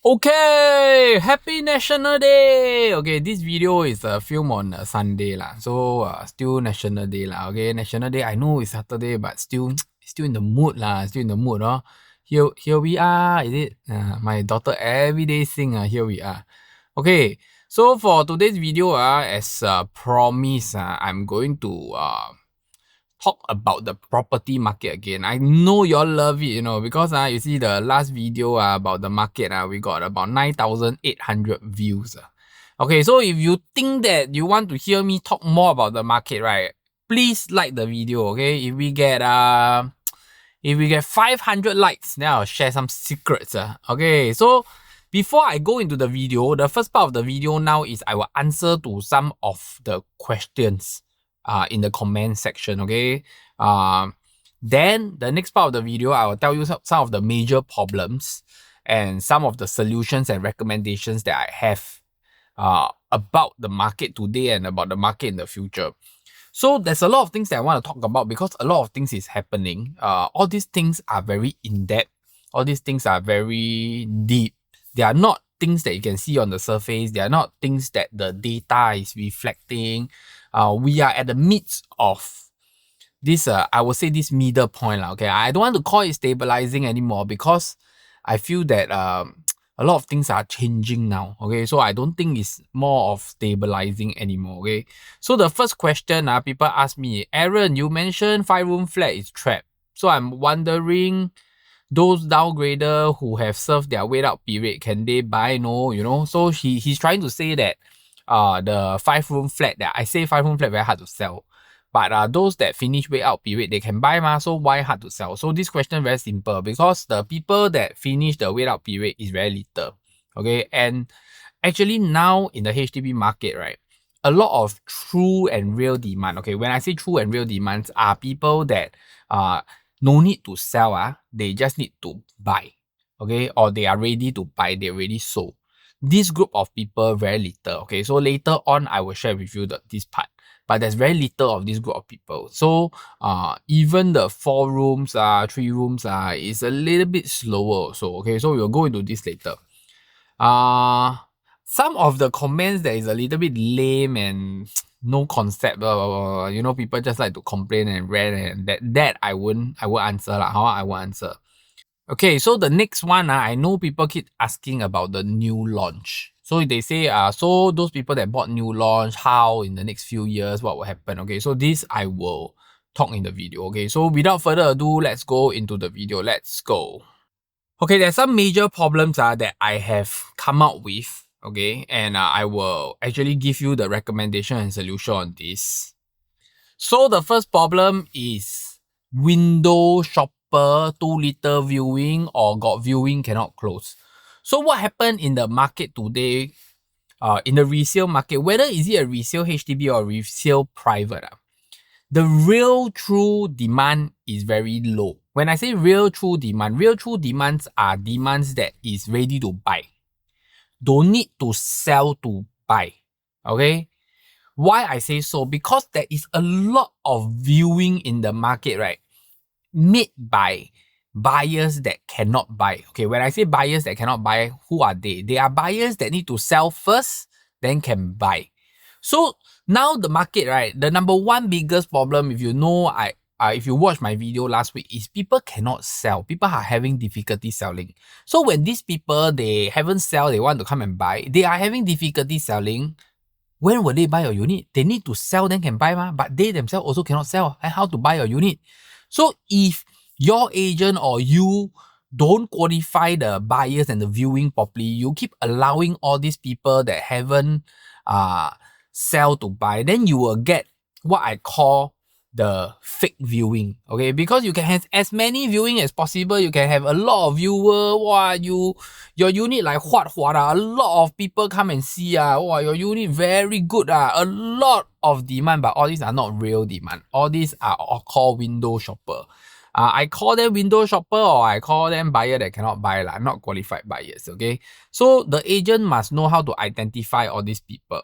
Okay, happy National Day. Okay, this video is a film on Sunday lah. So still National Day lah. Okay, National Day. I know it's Saturday, but still in the mood lah. Still in the mood, oh. Here we are. Is it? My daughter every day sing. Here we are. Okay, so for today's video, as promised, I'm going to talk about the property market again. I know y'all love it, because you see the last video about the market, we got about 9,800 views. Okay, so if you think that you want to hear me talk more about the market, right, please like the video, okay? If we get 500 likes, then I'll share some secrets. Okay, so before I go into the video, the first part of the video now is I will answer to some of the questions in the comment section, okay? Then the next part of the video, I will tell you some of the major problems and some of the solutions and recommendations that I have about the market today and about the market in the future. So there's a lot of things that I want to talk about because a lot of things is happening. All these things are very in-depth. All these things are very deep. They are not things that you can see on the surface. They are not things that the data is reflecting. We are at the midst of this, I would say this middle point. Okay, I don't want to call it stabilizing anymore because I feel that a lot of things are changing now. Okay, so I don't think it's more of stabilizing anymore. Okay, so the first question, people ask me, Aaron, you mentioned 5-room flat is trapped. So I'm wondering, those downgrader who have served their wait out period, can they buy? No, so he's trying to say that the 5-room flat, that I say 5-room flat very hard to sell, but those that finish wait out period, they can buy so why hard to sell? So this question very simple, because the people that finish the wait out period is very little. Okay, and actually now in the HDB market, right, a lot of true and real demand. Okay, when I say true and real demands, are people that no need to sell, they just need to buy. Okay, or they are ready to buy, they already sold. This group of people, very little. Okay, so later on I will share with you this part, but there's very little of this group of people. So even the 4 rooms, 3 rooms is a little bit slower also. Okay, so we'll go into this later. Some of the comments that is a little bit lame and no concept, people just like to complain and rant, and that I won't answer I won't answer. Okay, so the next one, I know people keep asking about the new launch. So they say, so those people that bought new launch, how in the next few years, what will happen? Okay, so this I will talk in the video. Okay, so without further ado, let's go into the video. Let's go. Okay, there's some major problems that I have come out with. Okay, and I will actually give you the recommendation and solution on this. So the first problem is window shopper, too little viewing, or got viewing cannot close. So what happened in the market today, in the resale market, whether is it a resale HDB or resale private, the real true demand is very low. When I say real true demands are demands that is ready to buy. Don't need to sell to buy. Okay? Why I say so? Because there is a lot of viewing in the market, right? Made by buyers that cannot buy. Okay, when I say buyers that cannot buy, who are they? They are buyers that need to sell first, then can buy. So now the market, right? The number one biggest problem, if you know, if you watch my video last week, is people cannot sell. People are having difficulty selling. So when these people, they haven't sell, they want to come and buy, they are having difficulty selling. When will they buy a unit? They need to sell, then can buy, but they themselves also cannot sell. And how to buy a unit? So if your agent or you don't qualify the buyers and the viewing properly, you keep allowing all these people that haven't sell to buy, then you will get what I call the fake viewing. Okay, because you can have as many viewing as possible, you can have a lot of viewer. Wow, your unit like what a lot of people come and see. Wow, your unit very good. A lot of demand, but all these are not real demand. All these are called window shopper. I call them window shopper, or I call them buyer that cannot buy, not qualified buyers. Okay, so the agent must know how to identify all these people.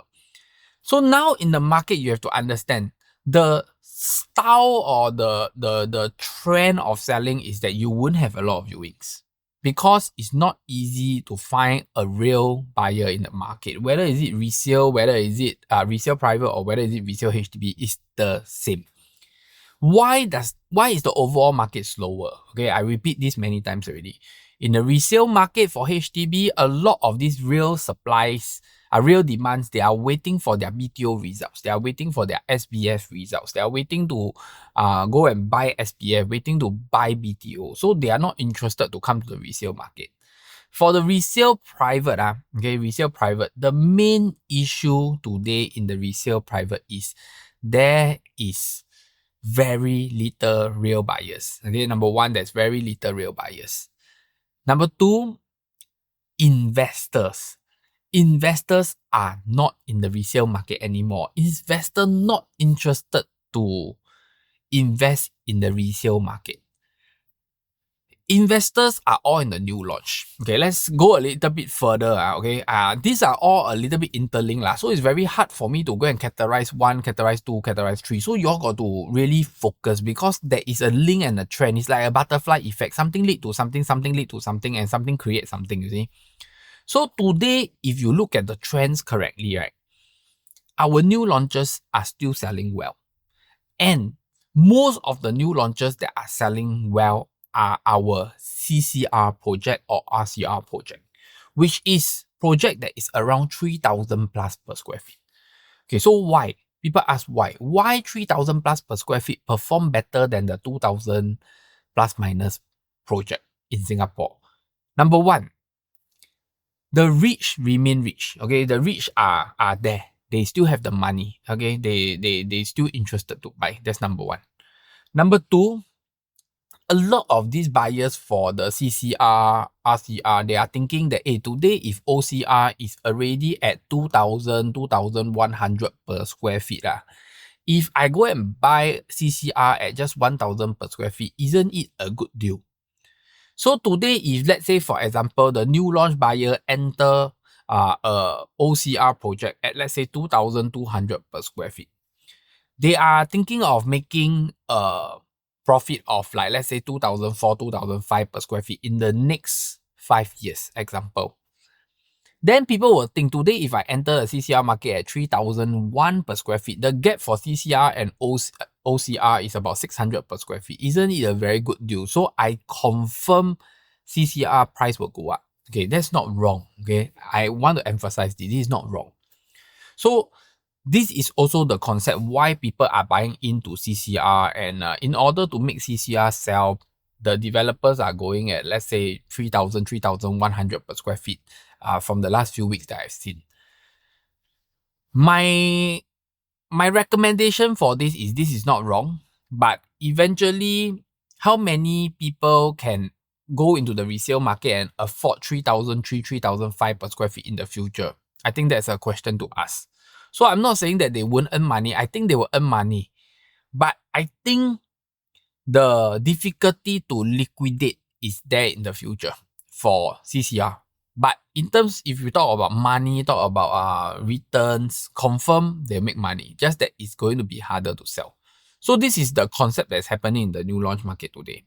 So now in the market, you have to understand the style or the trend of selling is that you won't have a lot of viewings. because it's not easy to find a real buyer in the market. Whether is it resale, whether is it resale private, or whether is it resale HDB, is the same. Why is the overall market slower? Okay, I repeat this many times already. In the resale market for HDB, a lot of these real supplies, real demands, they are waiting for their BTO results. They are waiting for their SBF results. They are waiting to go and buy SPF, waiting to buy BTO. So they are not interested to come to the resale market. For the resale private, resale private, the main issue today in the resale private is there is very little real buyers. Okay, number one, there's very little real buyers. Number two, investors. Investors are not in the resale market anymore. Investors not interested to invest in the resale market. Investors are all in the new launch. Okay, let's go a little bit further. These are all a little bit interlinked. So it's very hard for me to go and categorize 1, categorize 2, categorize 3. So you all got to really focus because there is a link and a trend. It's like a butterfly effect. Something lead to something, something lead to something, and something creates something, you see. So today, if you look at the trends correctly, right, our new launches are still selling well. And most of the new launches that are selling well are our CCR project or RCR project, which is project that is around 3,000 plus per square feet. Okay, so why? People ask why. Why 3,000 plus per square feet perform better than the 2,000 plus minus project in Singapore? Number one, the rich remain rich. Okay, the rich are there. They still have the money. Okay, they still interested to buy. That's number one. Number two, a lot of these buyers for the CCR, RCR, they are thinking that, hey, today if OCR is already at 2,000, 2,100 per square feet, if I go and buy CCR at just 1,000 per square feet, isn't it a good deal? So today, if let's say, for example, the new launch buyer enter a OCR project at, let's say, 2,200 per square feet, they are thinking of making a profit of, like, let's say 2,004, 2,005 per square feet in the next 5 years, example. Then people will think, today if I enter the CCR market at 3,001 per square feet, the gap for CCR and OCR is about 600 per square feet. Isn't it a very good deal? So I confirm CCR price will go up. Okay, that's not wrong. Okay, I want to emphasize this is not wrong. So this is also the concept why people are buying into CCR, and in order to make CCR sell, the developers are going at, let's say, 3,000, 3,100 per square feet from the last few weeks that I've seen. My recommendation for this is not wrong, but eventually, how many people can go into the resale market and afford 3,003, 3,005 per square feet in the future? I think that's a question to ask. So I'm not saying that they won't earn money. I think they will earn money. But I think the difficulty to liquidate is there in the future for CCR. But in terms, if you talk about money, talk about returns, confirm they make money. Just that it's going to be harder to sell. So this is the concept that's happening in the new launch market today.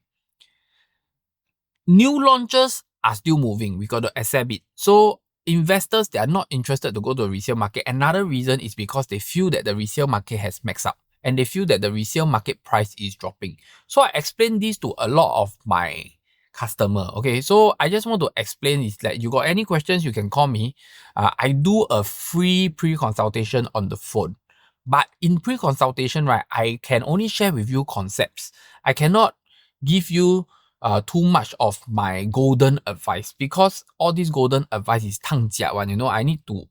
New launches are still moving. We got to accept it. So investors, they are not interested to go to the resale market. Another reason is because they feel that the resale market has maxed out and they feel that the resale market price is dropping. So I explained this to a lot of my customer. Okay, so I just want to explain is that you got any questions, you can call me. I do a free pre-consultation on the phone. But in pre-consultation, right, I can only share with you concepts. I cannot give you too much of my golden advice, because all this golden advice is 烫家 one. I need to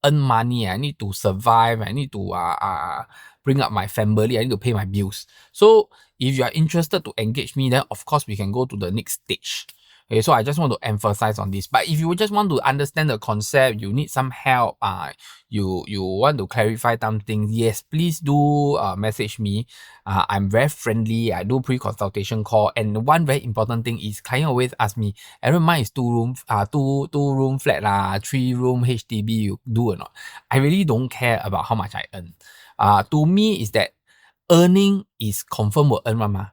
earn money, I need to survive, I need to bring up my family, I need to pay my bills. So if you are interested to engage me, then of course we can go to the next stage. Okay, so I just want to emphasize on this. But if you just want to understand the concept, you need some help, you want to clarify some things, yes, please do message me. I'm very friendly. I do pre-consultation call. And one very important thing is, client always ask me, Aaron, mine is two room flat, 3-room HDB, you do or not? I really don't care about how much I earn. To me is that earning is confirm will earn, mama.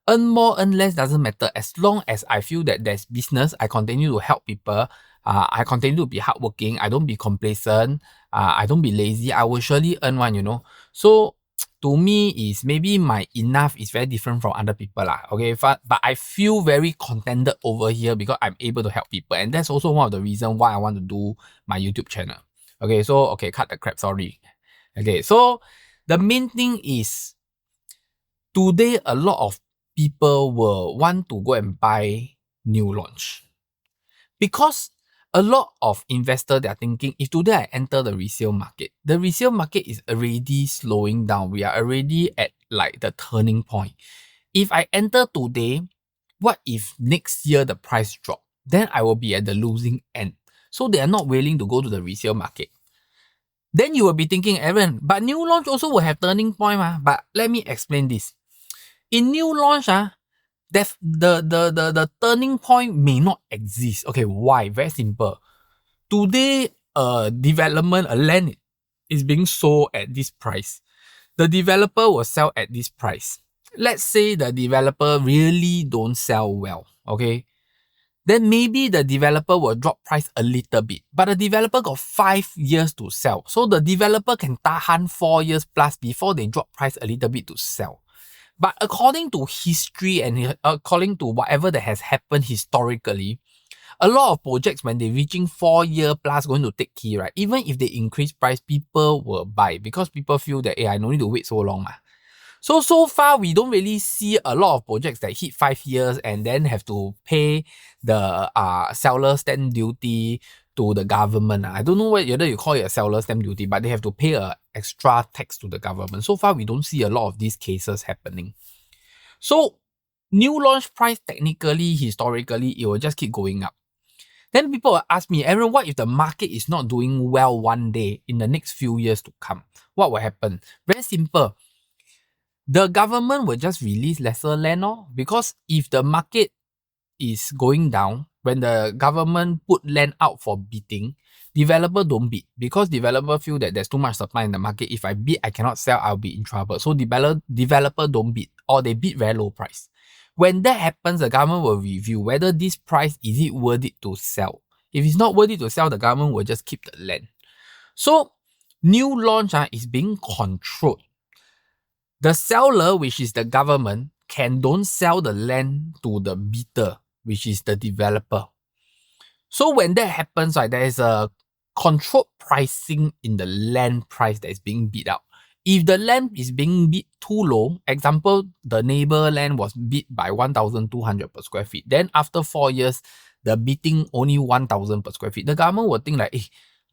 Earn more, earn less doesn't matter. As long as I feel that there's business, I continue to help people. I continue to be hardworking. I don't be complacent. I don't be lazy. I will surely earn one, So to me is maybe my enough is very different from other people lah. Okay, but I feel very contented over here because I'm able to help people, and that's also one of the reasons why I want to do my YouTube channel. Okay, so cut the crap. Sorry. Okay, so the main thing is today a lot of people will want to go and buy new launch because a lot of investors they are thinking if today I enter the resale market is already slowing down. We are already at like the turning point. If I enter today, what if next year the price drop? Then I will be at the losing end. So they are not willing to go to the resale market. Then you will be thinking, Aaron, but new launch also will have turning point. But let me explain this. In new launch, the turning point may not exist. Okay, why? Very simple. Today, a land is being sold at this price. The developer will sell at this price. Let's say the developer really don't sell well, okay? Then maybe the developer will drop price a little bit. But the developer got 5 years to sell. So the developer can tahan 4 years plus before they drop price a little bit to sell. But according to history and according to whatever that has happened historically, a lot of projects when they're reaching 4 year plus going to take key, right? Even if they increase price, people will buy because people feel that, I don't need to wait so long. So far, we don't really see a lot of projects that hit 5 years and then have to pay the seller stamp duty to the government. I don't know whether you call it a seller stamp duty, but they have to pay an extra tax to the government. So far, we don't see a lot of these cases happening. So new launch price, technically, historically, it will just keep going up. Then people will ask me, Aaron, what if the market is not doing well one day in the next few years to come? What will happen? Very simple. The government will just release lesser land, because if the market is going down, when the government put land out for bidding, developer don't bid because developer feel that there's too much supply in the market. If I bid, I cannot sell, I'll be in trouble. So developer don't bid or they bid very low price. When that happens, the government will review whether this price is it worth it to sell. If it's not worth it to sell, the government will just keep the land. So new launch is being controlled. The seller, which is the government, don't sell the land to the bidder, which is the developer. So when that happens, there is a controlled pricing in the land price that is being bid out. If the land is being bid too low, example, the neighbor land was bid by 1,200 per square feet. Then after 4 years, the bidding only 1,000 per square feet. The government will think like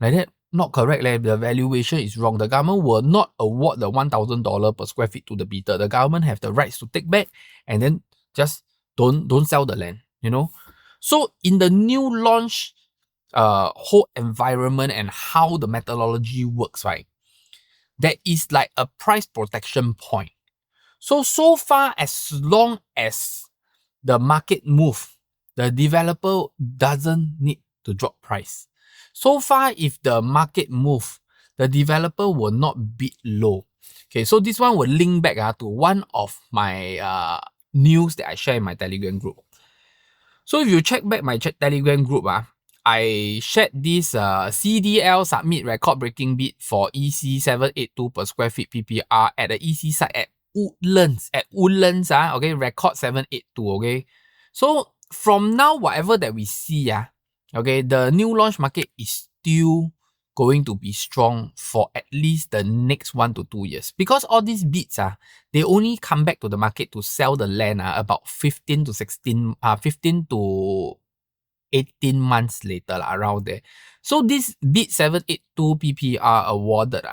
that, not correct, the valuation is wrong. The government will not award the $1,000 per square feet to the bidder. The government have the rights to take back and then just don't sell the land, So in the new launch whole environment and how the methodology works, right, there is like a price protection point. So far, as long as the market move, the developer doesn't need to drop price. So far, if the market move, the developer will not bid low. Okay, so this one will link back to one of my news that I share in my Telegram group. So if you check back my Telegram group, I shared this CDL submit record breaking bid for EC 782 per square feet PPR at the EC site at Woodlands. Okay, record 782, okay. So from now, whatever that we see, okay, the new launch market is still going to be strong for at least the next 1 to 2 years. Because all these bids, they only come back to the market to sell the land about 15 to 18 months later, around there. So this bid 782 PPR awarded,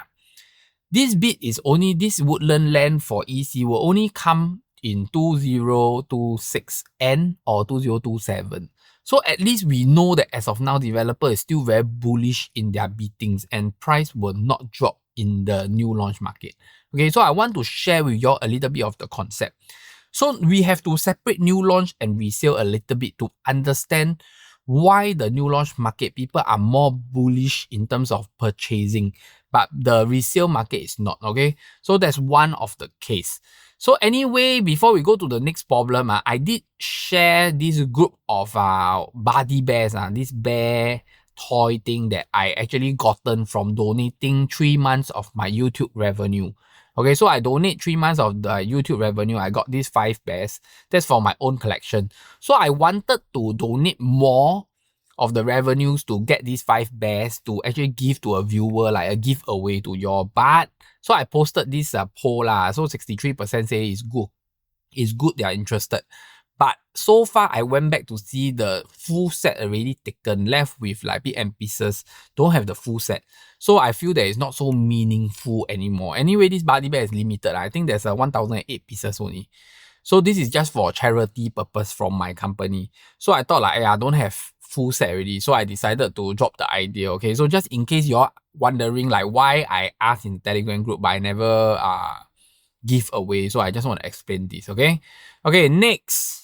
this bid is only, this woodland land for EC will only come in 2026 end or 2027. So at least we know that as of now, developer is still very bullish in their biddings and price will not drop in the new launch market. Okay, so I want to share with you all a little bit of the concept. So we have to separate new launch and resale a little bit to understand why the new launch market people are more bullish in terms of purchasing. but the resale market is not, okay? So that's one of the case. So anyway, before we go to the next problem, I did share this group of body bears, this bear toy thing that I actually gotten from donating 3 months of my YouTube revenue. Okay, so I donate 3 months of the YouTube revenue. I got these 5 bears. That's for my own collection. So I wanted to donate more of the revenues to get these 5 bears to actually give to a viewer, like a giveaway to your. But so I posted this poll lah. So 63% say it's good. It's good they are interested. But so far, I went back to see the full set already taken, left with like bit and pieces, don't have the full set. So I feel that it's not so meaningful anymore. Anyway, this body bag is limited. I think there's 1,008 pieces only. So this is just for charity purpose from my company. So I thought like, I don't have full set already. So I decided to drop the idea. Okay, so just in case you're wondering like why I asked in the Telegram group, but I never give away. So I just want to explain this. Okay, next.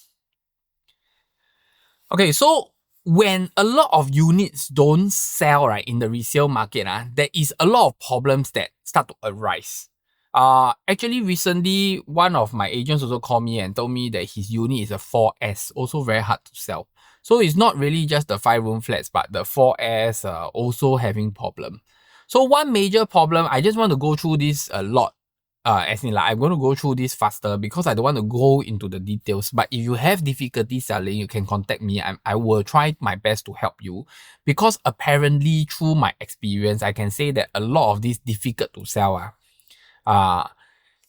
Okay, so when a lot of units don't sell right in the resale market, there is a lot of problems that start to arise. Actually recently, one of my agents also called me and told me that his unit is a 4S, also very hard to sell. So it's not really just the 5-room flats, but the 4S also having problem. So one major problem, I just want to go through this a lot. As in like I'm going to go through this faster because I don't want to go into the details. But if you have difficulty selling, you can contact me. I will try my best to help you, because apparently through my experience, I can say that a lot of these difficult to sell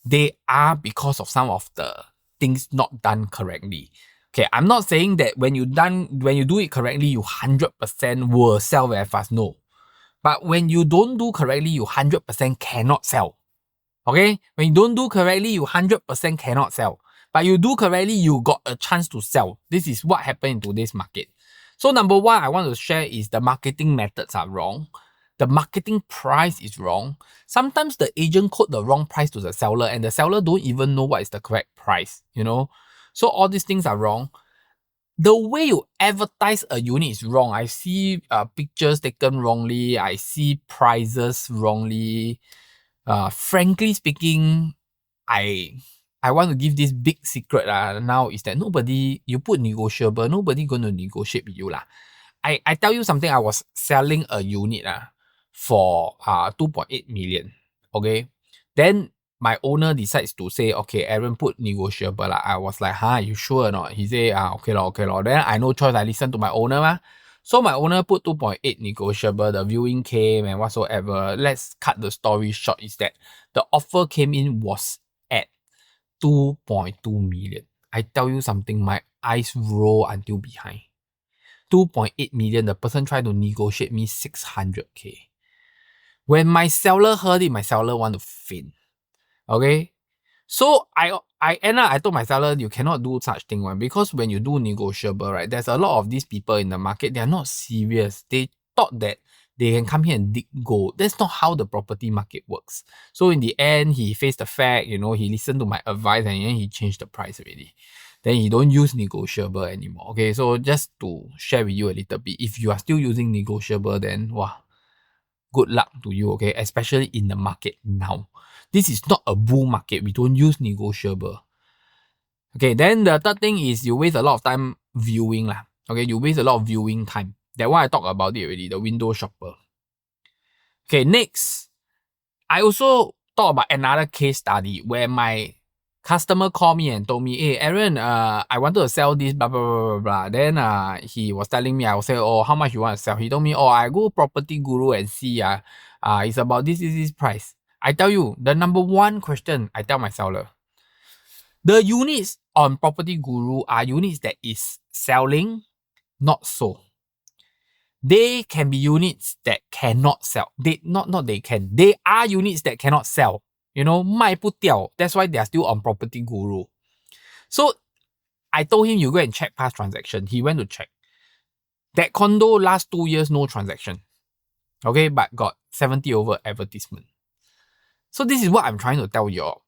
they are because of some of the things not done correctly. Okay, I'm not saying that when you do it correctly, you 100% will sell very fast. No. But when you don't do correctly, you 100% cannot sell. Okay, when you don't do correctly, you 100% cannot sell. But you do correctly, you got a chance to sell. This is what happened in today's market. So number one, I want to share is the marketing methods are wrong. The marketing price is wrong. Sometimes the agent quote the wrong price to the seller and the seller don't even know what is the correct price, you know. So all these things are wrong. The way you advertise a unit is wrong. I see pictures taken wrongly. I see prices wrongly. Frankly speaking, I want to give this big secret now is that you put negotiable, nobody gonna negotiate with you lah. I tell you something, I was selling a unit for 2.8 million. Okay. Then my owner decides to say, okay, Aaron, put negotiable lah. I was like, you sure or not? He say, okay lor. Then I no choice, I listen to my owner. So my owner put 2.8 negotiable, the viewing came and whatsoever. Let's cut the story short is that the offer came in was at 2.2 million. I tell you something, my eyes roll until behind. 2.8 million, the person tried to negotiate me 600k. When my seller heard it, my seller want to faint. Okay? So I told my seller, you cannot do such thing one, because when you do negotiable, right, there's a lot of these people in the market, they are not serious. They thought that they can come here and dig gold. That's not how the property market works. So in the end, he faced the fact, he listened to my advice and then he changed the price already. Then he don't use negotiable anymore. Okay, so just to share with you a little bit, if you are still using negotiable, then wow, good luck to you, okay? Especially in the market now. This is not a bull market. We don't use negotiable. Okay, then the third thing is you waste a lot of time viewing lah. Okay, you waste a lot of viewing time. That one I talked about it already, the window shopper. Okay, next, I also talk about another case study where my customer called me and told me, hey, Aaron, I wanted to sell this, blah, blah, blah, blah, blah. Then he was telling me, I will say, oh, how much you want to sell? He told me, oh, I go Property Guru and see, it's about this price. I tell you, the number one question I tell my seller, the units on Property Guru are units that is selling, not sold. They can be units that cannot sell. They are units that cannot sell. 卖不掉. That's why they are still on Property Guru. So I told him, you go and check past transaction. He went to check. That condo last 2 years, no transaction. Okay, but got 70 over advertisement. So this is what I'm trying to tell you all.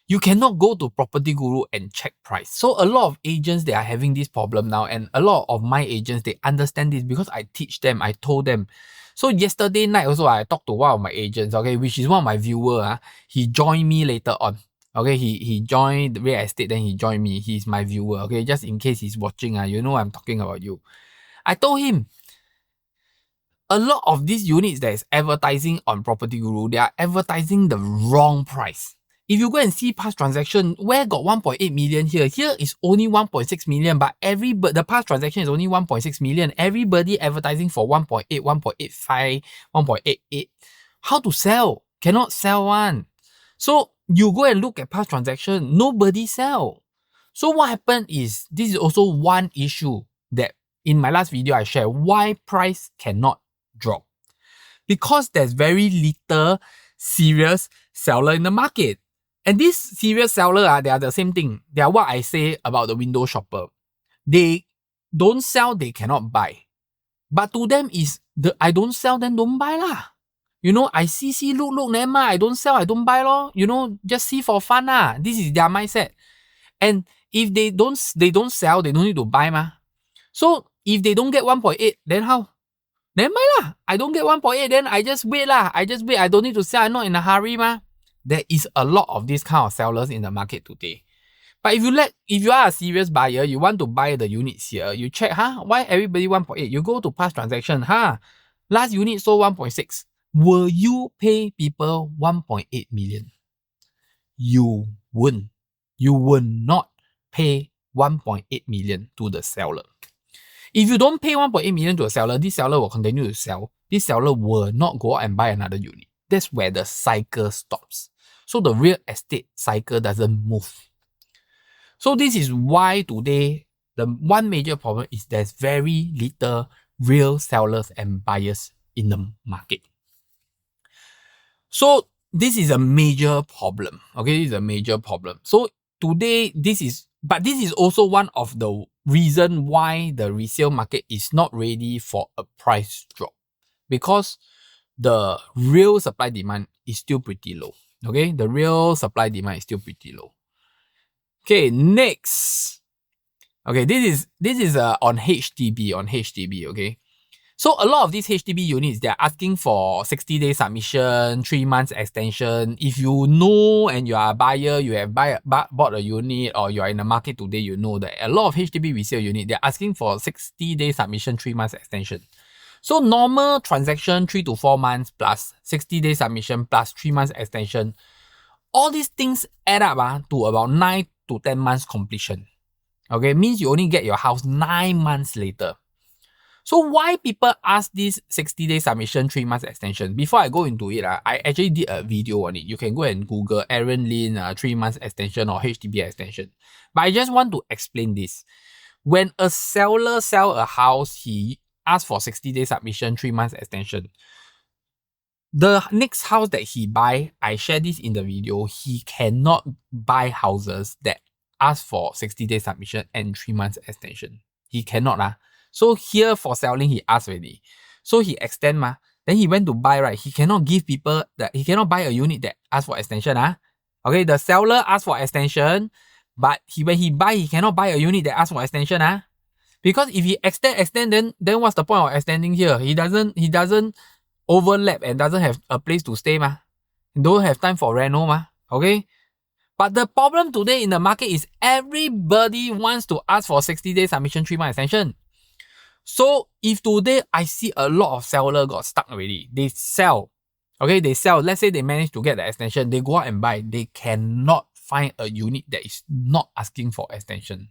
You cannot go to Property Guru and check price. So a lot of agents, they are having this problem now, and a lot of my agents, they understand this because I teach them, I told them. So yesterday night also, I talked to one of my agents, okay, which is one of my viewer. He joined me later on. Okay, he joined real estate, then he joined me. He's my viewer, okay, just in case he's watching, you know I'm talking about you. I told him, a lot of these units that is advertising on Property Guru, they are advertising the wrong price. If you go and see past transaction, where got 1.8 million here? Here is only 1.6 million, but the past transaction is only 1.6 million. Everybody advertising for 1.8, 1.85, 1.88. How to sell? Cannot sell one. So you go and look at past transaction, nobody sell. So what happened is, this is also one issue that in my last video I shared, why price cannot drop. Because there's very little serious seller in the market. And this serious seller, they are the same thing. They are what I say about the window shopper. They don't sell, they cannot buy. But to them is, I don't sell, then don't buy lah. You know, I see, look, never mind. I don't sell, I don't buy lor. You know, just see for fun lah. This is their mindset. And if they don't sell, they don't need to buy ma. So if they don't get 1.8, then how? Never mind lah. I don't get 1.8, then I just wait lah. I just wait. I don't need to sell. I'm not in a hurry ma. There is a lot of these kind of sellers in the market today. But if you are a serious buyer, you want to buy the units here, you check, why everybody 1.8? You go to past transaction, last unit sold 1.6. Will you pay people 1.8 million? You won't. You will not pay 1.8 million to the seller. If you don't pay 1.8 million to a seller, this seller will continue to sell. This seller will not go out and buy another unit. That's where the cycle stops. So the real estate cycle doesn't move. So this is why today, the one major problem is there's very little real sellers and buyers in the market. So this is a major problem. Okay, this is a major problem. So today, this is also one of the reason why the resale market is not ready for a price drop, because the real supply demand is still pretty low. Okay, the real supply demand is still pretty low. Okay, next. Okay, this is on HDB. Okay, so a lot of these HDB units, they're asking for 60-day submission, 3 months extension. If you know and you are a buyer, you have bought a unit, or you are in the market today, you know that a lot of HDB resale unit, they're asking for 60-day submission, 3 months extension. So normal transaction, 3 to 4 months plus 60-day submission plus 3 months extension. All these things add up to about 9 to 10 months completion. Okay, means you only get your house 9 months later. So why people ask this 60-day submission, 3 months extension? Before I go into it, I actually did a video on it. You can go and Google Aaron Lin 3 months extension or HDB extension. But I just want to explain this. When a seller sells a house, he asks for 60-day submission, 3 months extension. The next house that he buy, I share this in the video, he cannot buy houses that ask for 60-day submission and 3 months extension. He cannot. So here for selling, he asked already. So he extend Then he went to buy, right? He cannot give people that, he cannot buy a unit that asks for extension. Okay, the seller asked for extension, but when he buy, he cannot buy a unit that asks for extension. Because if he extend, then what's the point of extending here? He doesn't overlap and doesn't have a place to stay. Don't have time for reno. Okay? But the problem today in the market is everybody wants to ask for 60-day submission, 3 month extension. So if today I see a lot of seller got stuck already, they sell. Okay, they sell. Let's say they manage to get the extension, they go out and buy. They cannot find a unit that is not asking for extension.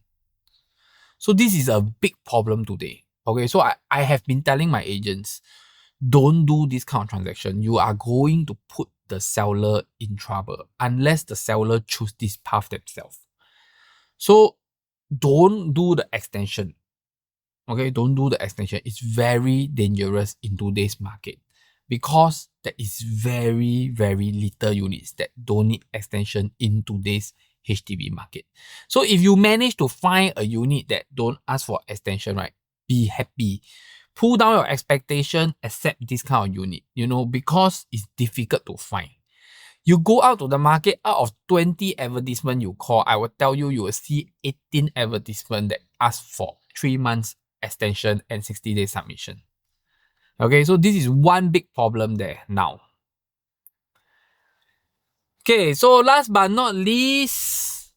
So this is a big problem today. Okay, so I have been telling my agents, don't do this kind of transaction. You are going to put the seller in trouble unless the seller choose this path themselves. So don't do the extension. Okay, don't do the extension. It's very dangerous in today's market because there is very, very little units that don't need extension in today's HDB market. So if you manage to find a unit that don't ask for extension, right, be happy. Pull down your expectation, accept this kind of unit, because it's difficult to find. You go out to the market, out of 20 advertisement you call, I will tell you, you will see 18 advertisement that ask for 3 months extension and 60-day submission. Okay, so this is one big problem there now. Okay, so last but not least,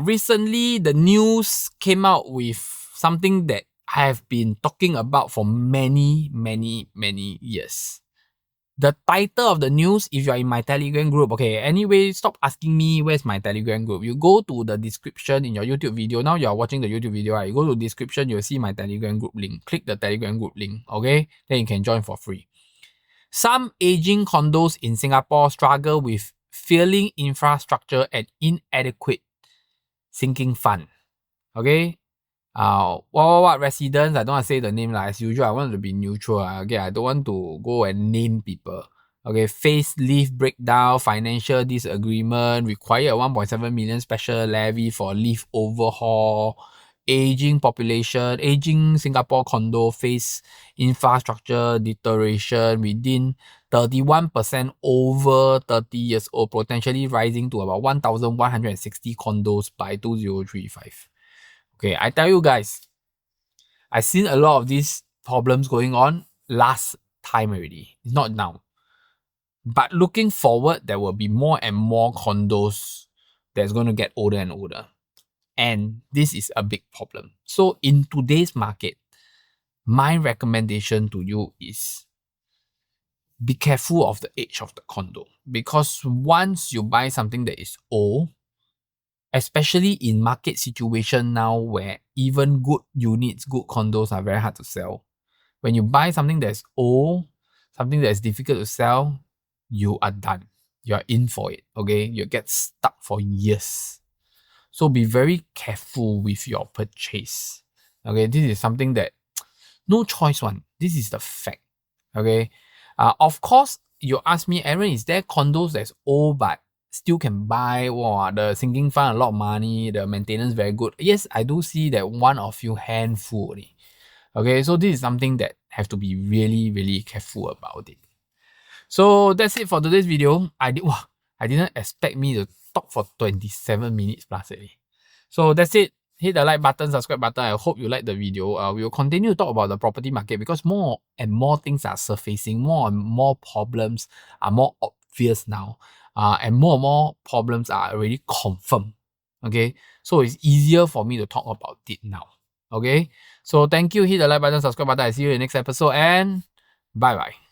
recently the news came out with something that I have been talking about for many years. The title of the news, if you are in my Telegram group, okay, anyway, stop asking me where's my Telegram group. You go to the description in your YouTube video. Now you are watching the YouTube video, right? You go to the description, you'll see my Telegram group link. Click the Telegram group link, okay? Then you can join for free. Some aging condos in Singapore struggle with failing infrastructure and inadequate sinking fund, okay? What residents, I don't want to say the name as usual, I want to be neutral. Okay, I don't want to go and name people. Okay, face lift breakdown, financial disagreement, require a 1.7 million special levy for lift overhaul, aging population, aging Singapore condo face infrastructure deterioration within 31% over 30 years old, potentially rising to about 1,160 condos by 2035. Okay, I tell you guys, I've seen a lot of these problems going on last time already. It's not now. But looking forward, there will be more and more condos that's going to get older and older. And this is a big problem. So in today's market, my recommendation to you is be careful of the age of the condo. Because once you buy something that is old, especially in market situation now where even good units, good condos are very hard to sell. When you buy something that's old, something that's difficult to sell, you are done. You are in for it, okay? You get stuck for years. So be very careful with your purchase. Okay, this is something that no choice one. This is the fact. Okay. Of course, you ask me, Aaron, is there condos that's old but still can buy? Wow, the sinking fund a lot of money, the maintenance very good. Yes, I do see that one or few handful only. Okay, so this is something that have to be really careful about it. So that's it for today's video. I didn't expect me to talk for 27 minutes plus already. So that's it. Hit the like button, subscribe button. I hope you like the video. We will continue to talk about the property market because more and more things are surfacing. More and more problems are more obvious now. And more problems are already confirmed. Okay, so it's easier for me to talk about it now. Okay, so thank you. Hit the like button, subscribe button. I see you in the next episode and bye bye.